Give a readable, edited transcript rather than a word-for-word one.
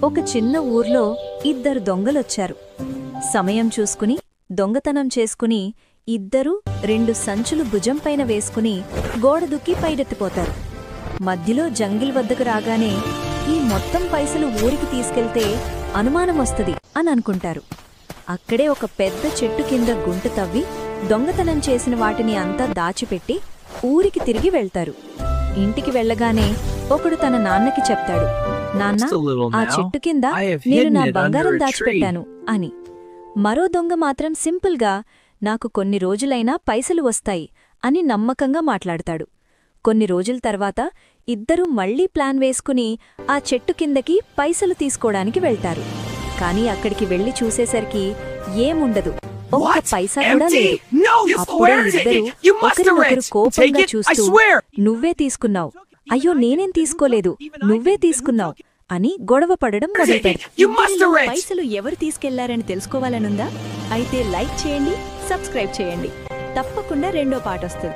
ఒక చిన్న ఊర్లో ఇద్దరు దొంగలొచ్చారు. సమయం చూసుకుని దొంగతనం చేసుకుని ఇద్దరూ 2 సంచులు భుజంపైన వేసుకుని గోడ దుక్కి పైడెత్తిపోతారు. మధ్యలో జంగిల్ వద్దకు రాగానే ఈ మొత్తం పైసలు ఊరికి తీసుకెళ్తే అనుమానమొస్తది అని అనుకుంటారు. అక్కడే ఒక పెద్ద చెట్టు కింద గుంట తవ్వి దొంగతనం చేసిన వాటిని అంతా దాచిపెట్టి ఊరికి తిరిగి వెళ్తారు. ఇంటికి వెళ్ళగానే ఒకడు తన నాన్నకి చెప్తాడు, నాన్న, ఆ చెట్టు కింద నేను నా బంగారం దాచిపెట్టాను అని. మరో దొంగ మాత్రం సింపుల్గా, నాకు కొన్ని రోజులైనా పైసలు వస్తాయి అని నమ్మకంగా మాట్లాడతాడు. కొన్ని రోజుల తర్వాత ఇద్దరూ మళ్లీ ప్లాన్ వేసుకుని ఆ చెట్టు కిందకి పైసలు తీసుకోవడానికి వెళ్తారు. కాని అక్కడికి వెళ్లి చూసేసరికి ఏముండదు, ఒక్క పైసా కూడా లేదు. అప్పుడే ఇద్దరూ ఒకరినొకరు కోపంగా చూస్తూ, నువ్వే తీసుకున్నావు, అయ్యో నేనేం తీసుకోలేదు, నువ్వే తీసుకున్నావు అని గొడవ పడడం మొదలుపెట్టారు. పైసలు ఎవరు తీసుకెళ్లారని తెలుసుకోవాలనుందా? అయితే లైక్ చేయండి, సబ్స్క్రైబ్ చేయండి. తప్పకుండా రెండో పార్ట్ వస్తుంది.